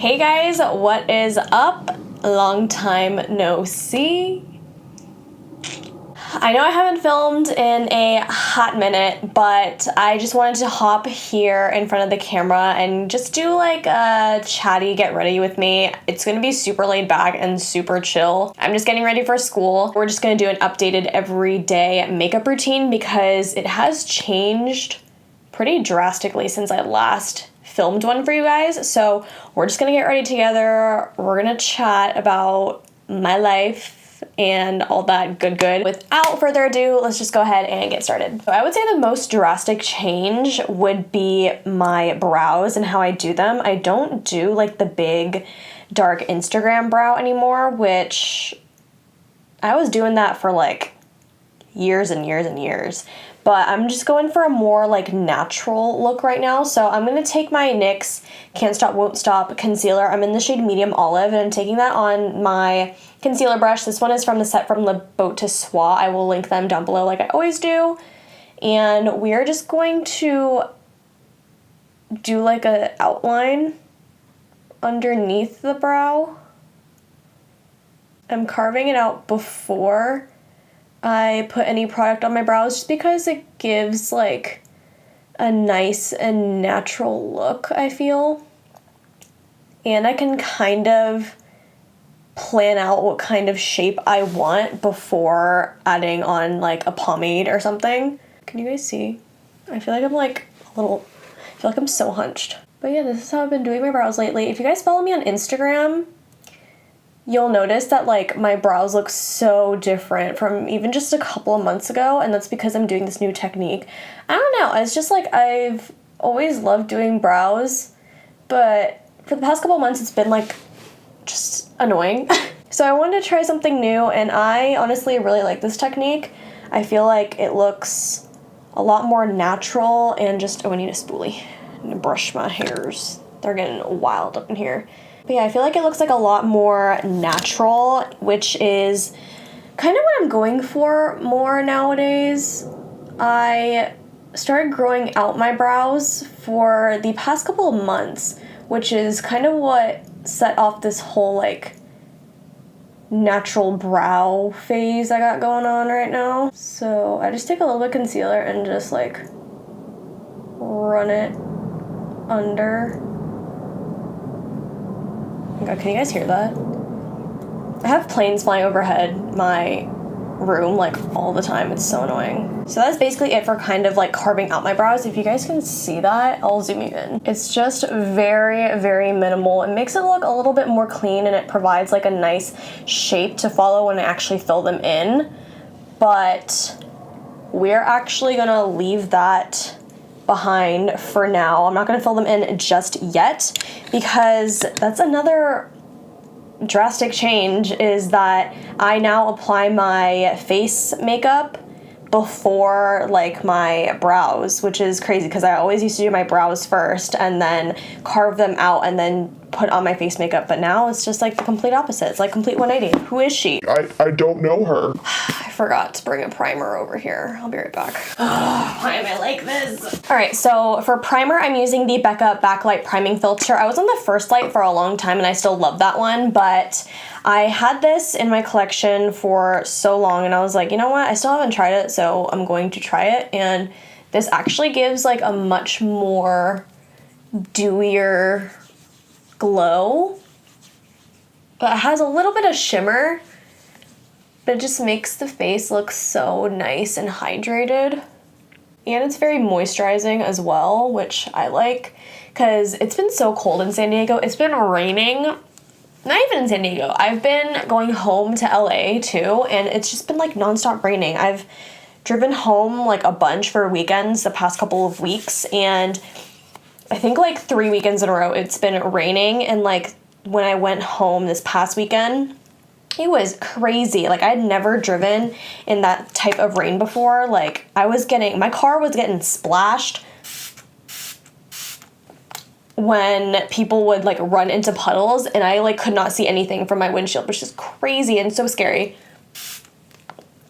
Hey guys, what is up? Long time no see. I know I haven't filmed in a hot minute, but I just wanted to hop here in front of the camera and just do like a chatty get ready with me. It's gonna be super laid back and super chill. I'm just getting ready for school. We're just gonna do an updated everyday makeup routine because it has changed pretty drastically since I last filmed one for you guys. So we're just gonna get ready together. We're gonna chat about my life and all that good. Without further ado, let's just go ahead and get started. So I would say the most drastic change would be my brows and how I do them. I don't do like the big dark Instagram brow anymore, which I was doing that for like years and years. But I'm just going for a more like natural look right now. So I'm going to take my NYX Can't Stop Won't Stop concealer. I'm in the shade Medium Olive and I'm taking that on my concealer brush. This one is from the set from Le Boat to Soie. I will link them down below like I always do. And we're just going to do like an outline underneath the brow. I'm carving it out before I put any product on my brows just because it gives like a nice and natural look, I feel. And I can kind of plan out what kind of shape I want before adding on like a pomade or something. Can you guys see? I feel like I'm like a little, I feel like I'm so hunched. But yeah, this is how I've been doing my brows lately. If you guys follow me on Instagram, you'll notice that like my brows look so different from even just a couple of months ago, and that's because I'm doing this new technique. I don't know, it's just like I've always loved doing brows, but for the past couple of months it's been like just annoying. So I wanted to try something new, and I honestly really like this technique. I feel like it looks a lot more natural and just, oh, I need a spoolie. I need to brush my hairs. They're getting wild up in here. But yeah, I feel like it looks like a lot more natural, which is kind of what I'm going for more nowadays. I started growing out my brows for the past couple of months, which is kind of what set off this whole like natural brow phase I got going on right now. So I just take a little bit of concealer and just like run it under. God, can you guys hear that? I have planes flying overhead my room like all the time. It's so annoying. So that's basically it for kind of like carving out my brows. If you guys can see that, I'll zoom you in. It's just very minimal. It makes it look a little bit more clean, and it provides like a nice shape to follow when I actually fill them in. But we're actually gonna leave that behind for now. I'm not going to fill them in just yet because that's another drastic change, is that I now apply my face makeup before like my brows, which is crazy because I always used to do my brows first and then carve them out and then put on my face makeup, but now it's just like the complete opposite. It's like complete 180. Who is she? I don't know her. I forgot to bring a primer over here. I'll be right back. Why am I like this? All right, so for primer, I'm using the Becca Backlight Priming Filter. I was on the First Light for a long time and I still love that one, but I had this in my collection for so long and I was like, you know what? I still haven't tried it, so I'm going to try it. And this actually gives like a much more dewier glow, but it has a little bit of shimmer, but it just makes the face look so nice and hydrated. And it's very moisturizing as well, which I like because it's been so cold in San Diego. It's been raining, not even in San Diego. I've been going home to LA too, and it's just been like nonstop raining. I've driven home like a bunch for weekends the past couple of weeks, and I think like 3 weekends in a row it's been raining. And like when I went home this past weekend, it was crazy. Like I'd never driven in that type of rain before. Like my car was getting splashed when people would like run into puddles, and I like could not see anything from my windshield, which is crazy and so scary.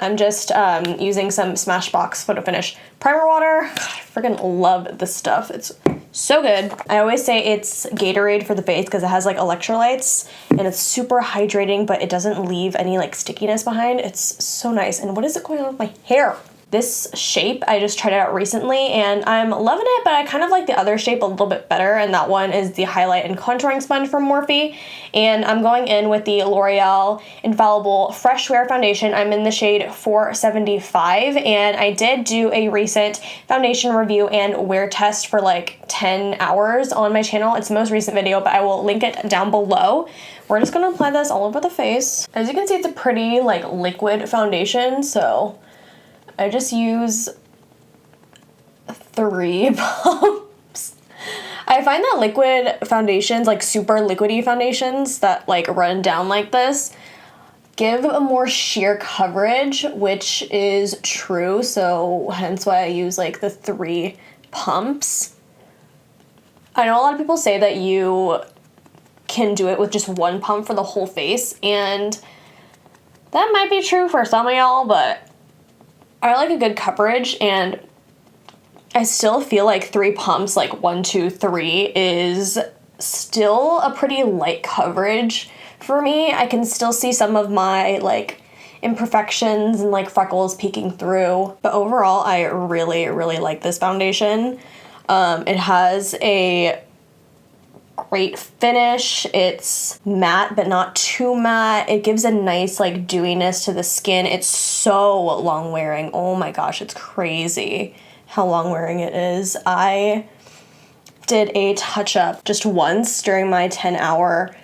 I'm just using some Smashbox Photo Finish Primer Water. God, I freaking love this stuff. It's So good. I always say it's Gatorade for the face because it has like electrolytes and it's super hydrating, but it doesn't leave any like stickiness behind. It's so nice. And what is it going on with my hair? This shape, I just tried it out recently and I'm loving it, but I kind of like the other shape a little bit better, and that one is the highlight and contouring sponge from Morphe. And I'm going in with the L'Oreal Infallible Fresh Wear Foundation. I'm in the shade 475, and I did do a recent foundation review and wear test for like 10 hours on my channel. It's the most recent video, but I will link it down below. We're just gonna apply this all over the face. As you can see, it's a pretty like liquid foundation, so I just use 3 pumps. I find that liquid foundations, like super liquidy foundations that like run down like this, give a more sheer coverage, which is true, so hence why I use like the 3 pumps. I know a lot of people say that you can do it with just 1 pump for the whole face, and that might be true for some of y'all, but I like a good coverage, and I still feel like 3 pumps, like 1, 2, 3, is still a pretty light coverage for me. I can still see some of my like imperfections and like freckles peeking through, but overall I really, really like this foundation. It has a great finish. It's matte but not too matte. It gives a nice like dewiness to the skin. It's so long wearing. Oh my gosh, it's crazy how long wearing it is. I did a touch up just once during my 10-hour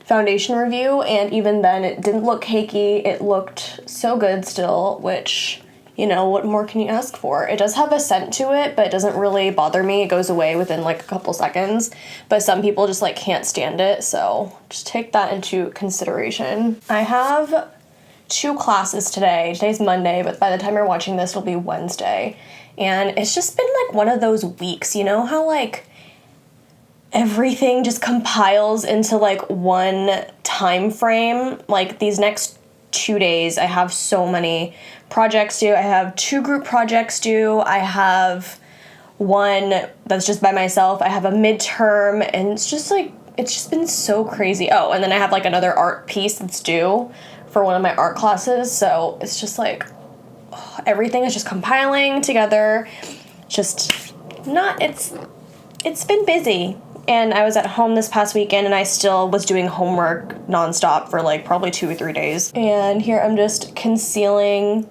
foundation review, and even then it didn't look cakey. It looked so good still, which, you know, what more can you ask for? It does have a scent to it, but it doesn't really bother me. It goes away within like a couple seconds, but some people just like can't stand it, so just take that into consideration. I have 2 classes today. Today's Monday, but by the time you're watching this, it'll be Wednesday. And it's just been like one of those weeks, you know how like everything just compiles into like one time frame? Like these next 2 days, I have so many projects due. I have 2 group projects due. I have one that's just by myself. I have a midterm, and it's just like, it's just been so crazy. Oh, and then I have like another art piece that's due for one of my art classes. So it's just like, everything is just compiling together. Just not, it's been busy. And I was at home this past weekend, and I still was doing homework nonstop for like probably 2 or 3 days. And here I'm just concealing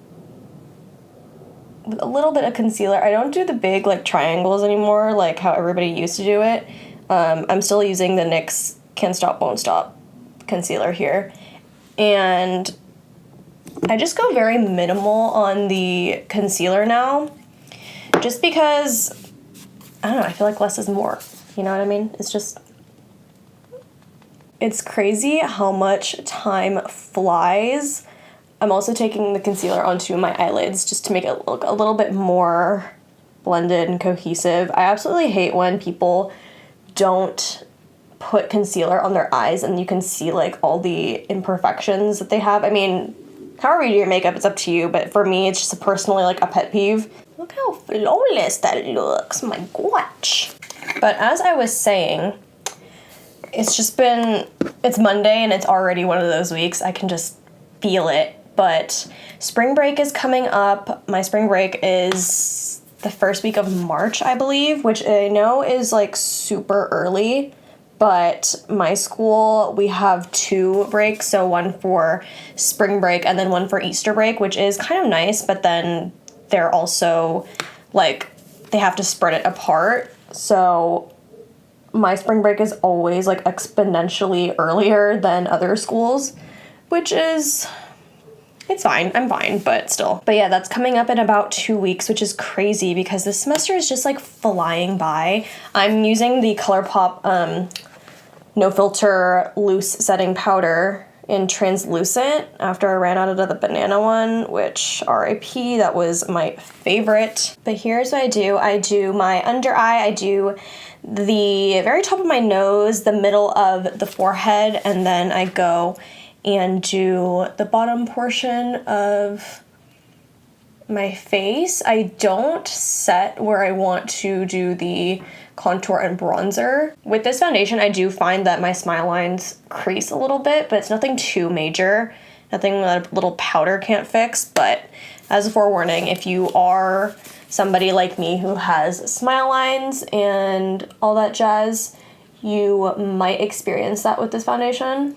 with a little bit of concealer. I don't do the big like triangles anymore, like how everybody used to do it. I'm still using the NYX Can't Stop Won't Stop concealer here. And I just go very minimal on the concealer now, just because, I don't know, I feel like less is more. You know what I mean? It's crazy how much time flies. I'm also taking the concealer onto my eyelids just to make it look a little bit more blended and cohesive. I absolutely hate when people don't put concealer on their eyes and you can see like all the imperfections that they have. I mean, however you do your makeup, it's up to you, but for me, it's just personally like a pet peeve. Look how flawless that looks, my gosh. But as I was saying, it's Monday and it's already one of those weeks. I can just feel it. But spring break is coming up. My spring break is the first week of March, I believe, which I know is like super early. But my school, we have 2 breaks, so one for spring break and then one for Easter break, which is kind of nice, but then they're also, like, they have to spread it apart. So my spring break is always, like, exponentially earlier than other schools, which is, it's fine. I'm fine, but still. But yeah, that's coming up in about 2 weeks, which is crazy because this semester is just, like, flying by. I'm using the Colourpop, No Filter Loose Setting Powder in translucent after I ran out of the banana one, which RIP, that was my favorite. But here's what I do. I do my under eye, I do the very top of my nose, the middle of the forehead, and then I go and do the bottom portion of my face. I don't set where I want to do the contour and bronzer. With this foundation, I do find that my smile lines crease a little bit, but it's nothing too major. Nothing that a little powder can't fix, but as a forewarning, if you are somebody like me who has smile lines and all that jazz, you might experience that with this foundation.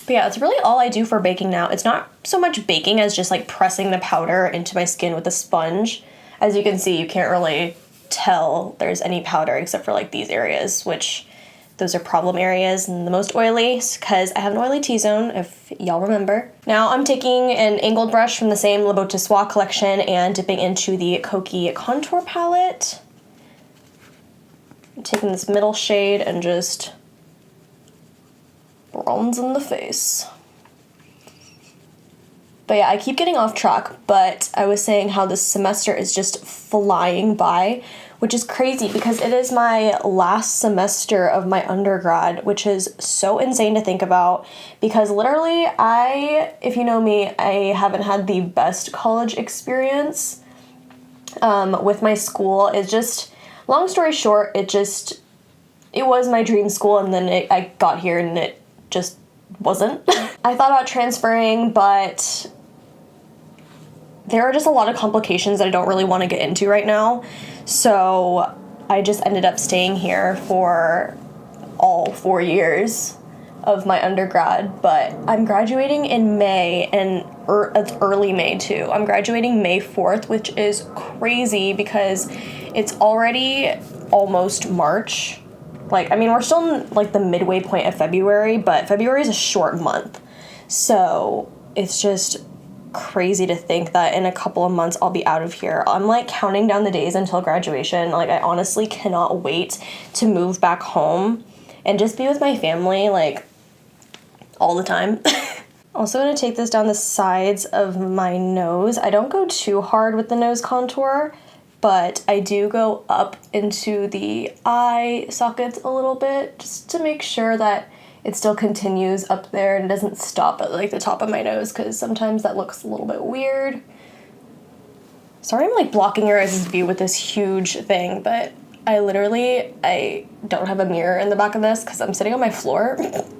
But yeah, that's really all I do for baking now. It's not so much baking as just like pressing the powder into my skin with a sponge. As you can see, you can't really tell there's any powder except for like these areas, which those are problem areas and the most oily because I have an oily T-zone, if y'all remember. Now I'm taking an angled brush from the same Le Beau Tissoir collection and dipping into the Kokie contour palette. I'm taking this middle shade and just bronzing the face. But yeah, I keep getting off track, but I was saying how this semester is just flying by, which is crazy because it is my last semester of my undergrad, which is so insane to think about because literally if you know me, I haven't had the best college experience with my school. It's just, long story short, it was my dream school and then I got here and it just wasn't. I thought about transferring, but there are just a lot of complications that I don't really want to get into right now. So I just ended up staying here for all 4 years of my undergrad, but I'm graduating in May, and it's early May too. I'm graduating May 4th, which is crazy because it's already almost March. Like, I mean, we're still in like the midway point of February, but February is a short month. So it's just crazy to think that in a couple of months I'll be out of here. I'm like counting down the days until graduation. Like, I honestly cannot wait to move back home and just be with my family, like, all the time. Also gonna take this down the sides of my nose. I don't go too hard with the nose contour, but I do go up into the eye sockets a little bit just to make sure that it still continues up there and doesn't stop at like the top of my nose because sometimes that looks a little bit weird. Sorry I'm like blocking your guys' view with this huge thing, but I don't have a mirror in the back of this because I'm sitting on my floor.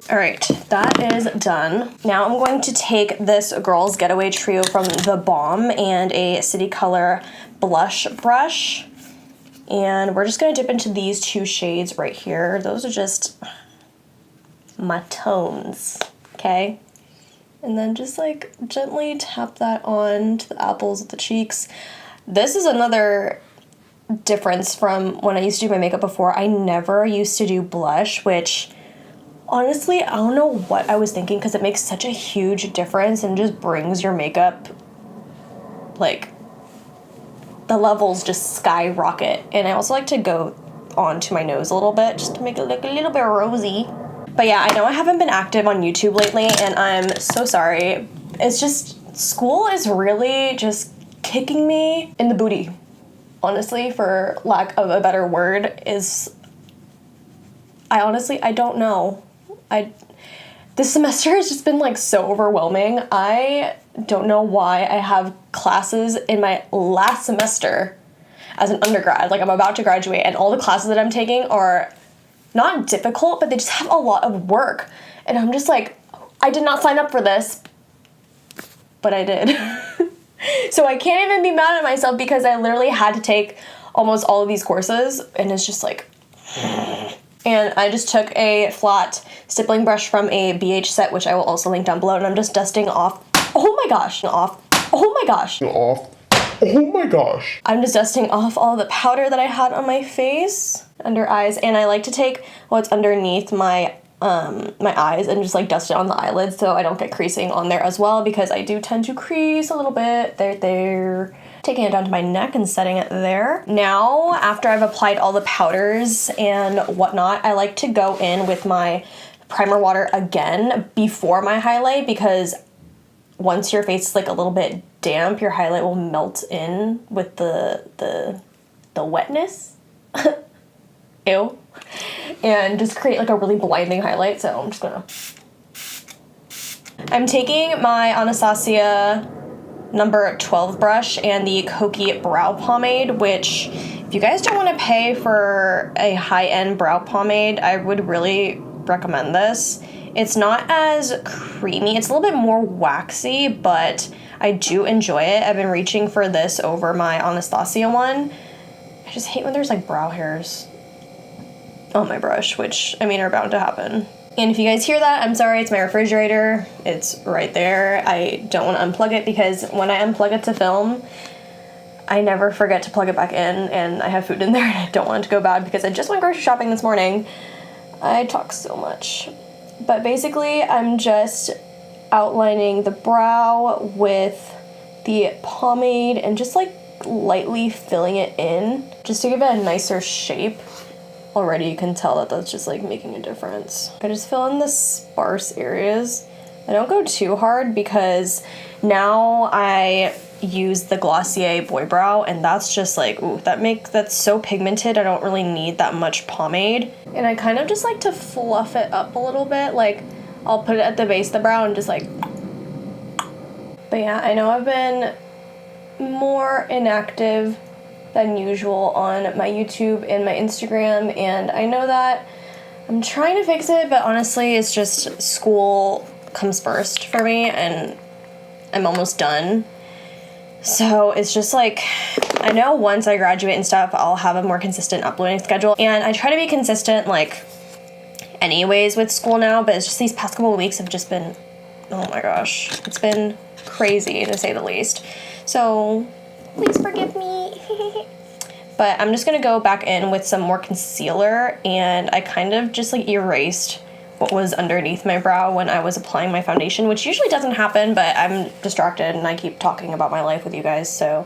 All right, that is done. Now I'm going to take this Girls Getaway Trio from The Balm and a City Color blush brush. And we're just gonna dip into these two shades right here. Those are just my tones, okay? And then just like gently tap that on to the apples of the cheeks. This is another difference from when I used to do my makeup before. I never used to do blush, which honestly, I don't know what I was thinking because it makes such a huge difference and just brings your makeup, like, the levels just skyrocket. And I also like to go onto my nose a little bit just to make it look a little bit rosy. But yeah, I know I haven't been active on YouTube lately and I'm so sorry. It's just, school is really just kicking me in the booty. Honestly, for lack of a better word, I don't know. This semester has just been like so overwhelming. I don't know why I have classes in my last semester as an undergrad. Like, I'm about to graduate and all the classes that I'm taking are not difficult, but they just have a lot of work. And I'm just like, I did not sign up for this, but I did. So I can't even be mad at myself because I literally had to take almost all of these courses and it's just like... And I just took a flat stippling brush from a BH set, which I will also link down below, and I'm just dusting off... Oh my gosh! I'm just dusting off all the powder that I had on my face, under eyes, and I like to take what's underneath my eyes and just like dust it on the eyelids so I don't get creasing on there as well, because I do tend to crease a little bit there. Taking it down to my neck and setting it there. Now, after I've applied all the powders and whatnot, I like to go in with my primer water again before my highlight, because once your face is like a little bit damp, your highlight will melt in with the wetness. Ew. And just create like a really blinding highlight. So I'm taking my Anastasia number 12 brush and the Kokie brow pomade, which if you guys don't want to pay for a high-end brow pomade, I would really recommend this. It's not as creamy, it's a little bit more waxy, but I do enjoy it. I've been reaching for this over my Anastasia one. I just hate when there's like brow hairs on my brush, which I mean are bound to happen. And if you guys hear that, I'm sorry, it's my refrigerator. It's right there. I don't want to unplug it because when I unplug it to film, I never forget to plug it back in, and I have food in there and I don't want it to go bad because I just went grocery shopping this morning. I talk so much. But basically, I'm just outlining the brow with the pomade and just like lightly filling it in just to give it a nicer shape. Already you can tell that that's just like making a difference. I just fill in the sparse areas. I don't go too hard because now I use the Glossier Boy Brow, and that's just like, ooh, that's so pigmented. I don't really need that much pomade. And I kind of just like to fluff it up a little bit. Like I'll put it at the base of the brow and just like, but yeah, I know I've been more inactive than usual on my YouTube and my Instagram, and I know that I'm trying to fix it, but honestly it's just school comes first for me and I'm almost done. So it's just like, I know once I graduate and stuff, I'll have a more consistent uploading schedule, and I try to be consistent like anyways with school now, but it's just these past couple of weeks have just been, oh my gosh, it's been crazy to say the least. So please forgive me. But I'm just gonna go back in with some more concealer, and I kind of just like erased what was underneath my brow when I was applying my foundation, which usually doesn't happen, but I'm distracted and I keep talking about my life with you guys, so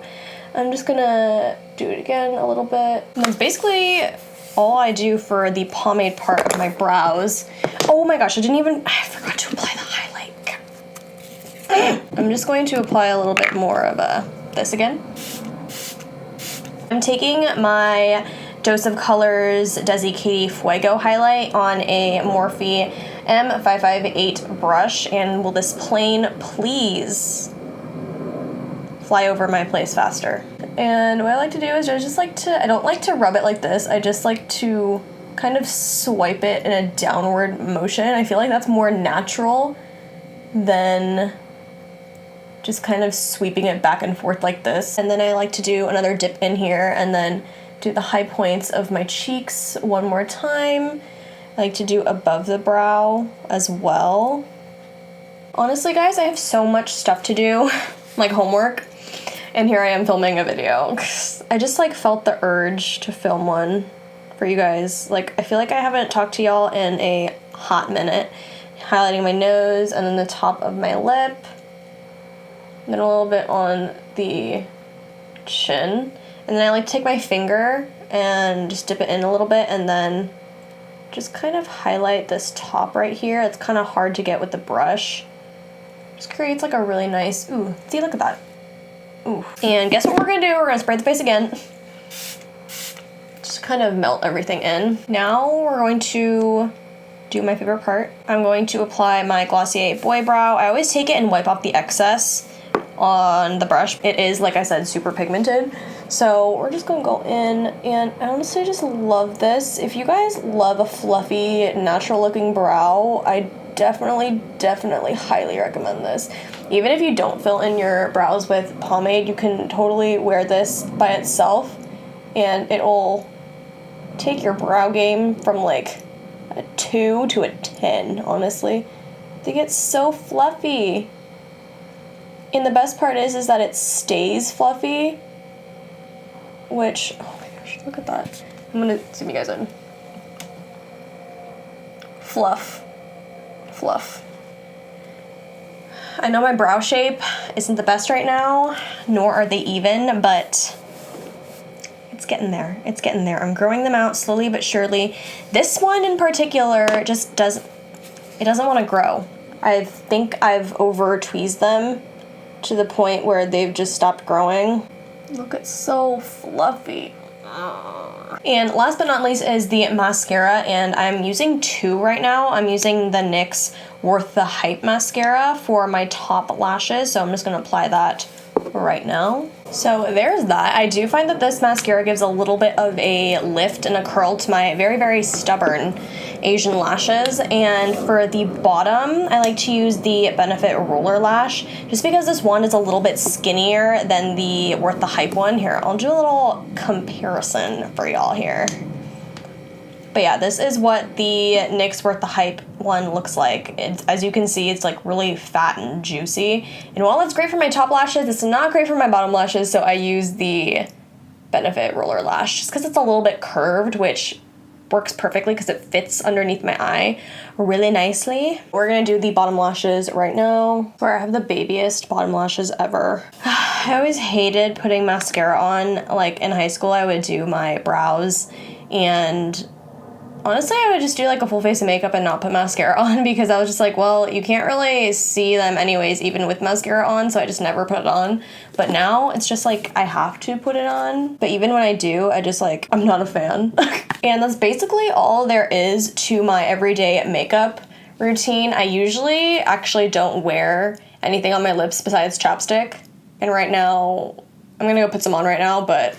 I'm just gonna do it again a little bit. And that's basically all I do for the pomade part of my brows. Oh my gosh, I forgot to apply the highlight. I'm just going to apply a little bit more of this again. I'm taking my Dose of Colors Desi Katy Fuego highlight on a Morphe M558 brush, and will this plane please fly over my place faster? And what I like to do is I don't like to rub it like this, I just like to kind of swipe it in a downward motion. I feel like that's more natural than just kind of sweeping it back and forth like this. And then I like to do another dip in here and then do the high points of my cheeks one more time. I like to do above the brow as well. Honestly guys, I have so much stuff to do, like homework, and here I am filming a video. I just like felt the urge to film one for you guys. Like I feel like I haven't talked to y'all in a hot minute. Highlighting my nose and then the top of my lip. Then a little bit on the chin. And then I like to take my finger and just dip it in a little bit and then just kind of highlight this top right here. It's kind of hard to get with the brush. Just creates like a really nice, ooh, see, look at that. Ooh. And guess what we're gonna do? We're gonna spray the face again. Just kind of melt everything in. Now we're going to do my favorite part. I'm going to apply my Glossier Boy Brow. I always take it and wipe off the excess on the brush. It is, like I said, super pigmented. So we're just gonna go in, and I honestly just love this. If you guys love a fluffy, natural looking brow, I definitely highly recommend this. Even if you don't fill in your brows with pomade, you can totally wear this by itself and it'll take your brow game from like a 2 to a 10, honestly. They get so fluffy. And the best part is that it stays fluffy, which, oh my gosh, look at that. I'm gonna zoom you guys in. Fluff. Fluff. I know my brow shape isn't the best right now, nor are they even, but it's getting there. It's getting there. I'm growing them out slowly but surely. This one in particular just doesn't want to grow. I think I've over-tweezed them to the point where they've just stopped growing. Look, it's so fluffy. And last but not least is the mascara, and I'm using 2 right now. I'm using the NYX Worth the Hype mascara for my top lashes, so I'm just gonna apply that right now. So there's that. I do find that this mascara gives a little bit of a lift and a curl to my very, very stubborn Asian lashes. And for the bottom, I like to use the Benefit Roller Lash, just because this one is a little bit skinnier than the Worth the Hype one. Here, I'll do a little comparison for y'all here. But yeah, this is what the NYX Worth the Hype one looks like. As you can see, it's like really fat and juicy. And while it's great for my top lashes, it's not great for my bottom lashes, so I use the Benefit Roller Lash just because it's a little bit curved, which works perfectly because it fits underneath my eye really nicely. We're gonna do the bottom lashes right now, where I have the babiest bottom lashes ever. I always hated putting mascara on. Like in high school, I would do my brows, and honestly, I would just do like a full face of makeup and not put mascara on because I was just like, well, you can't really see them anyways, even with mascara on, so I just never put it on. But now it's just like I have to put it on. But even when I do, I just like, I'm not a fan. And that's basically all there is to my everyday makeup routine. I usually actually don't wear anything on my lips besides chapstick. And right now, I'm gonna go put some on right now, but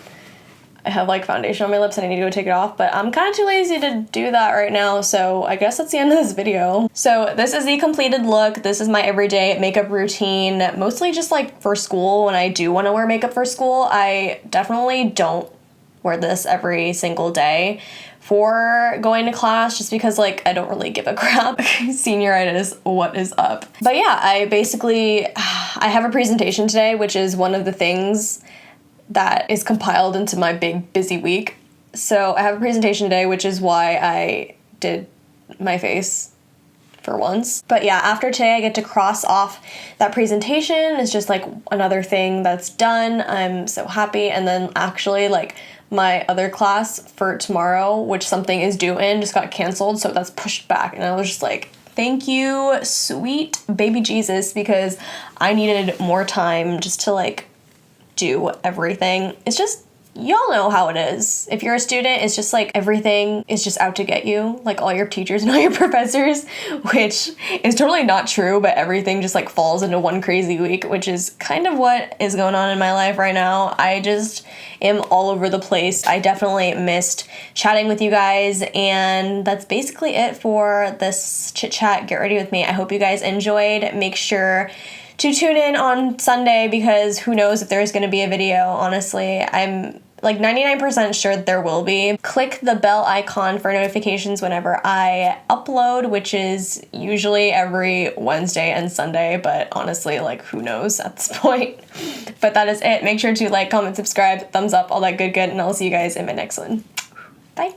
I have like foundation on my lips and I need to go take it off, but I'm kind of too lazy to do that right now, so I guess that's the end of this video. So this is the completed look. This is my everyday makeup routine, mostly just like for school. When I do want to wear makeup for school, I definitely don't wear this every single day for going to class, just because like I don't really give a crap. Senioritis, what is up? But yeah, I have a presentation today, which is one of the things that is compiled into my big busy week. So I have a presentation today, which is why I did my face for once. But yeah, after today I get to cross off that presentation. It's just like another thing that's done. I'm so happy. And then actually like my other class for tomorrow, which something is due in, just got canceled, so that's pushed back. And I was just like, thank you, sweet baby Jesus, because I needed more time just to like do everything. It's just, y'all know how it is. If you're a student, it's just like everything is just out to get you, like all your teachers and all your professors, which is totally not true, but everything just like falls into one crazy week, which is kind of what is going on in my life right now. I just am all over the place. I definitely missed chatting with you guys, and that's basically it for this chit chat. Get ready with me. I hope you guys enjoyed. Make sure to tune in on Sunday, because who knows if there's going to be a video. Honestly, I'm like 99% sure that there will be. Click the bell icon for notifications whenever I upload, which is usually every Wednesday and Sunday, but honestly, like who knows at this point. But that is it. Make sure to like, comment, subscribe, thumbs up, all that good, and I'll see you guys in my next one. Bye.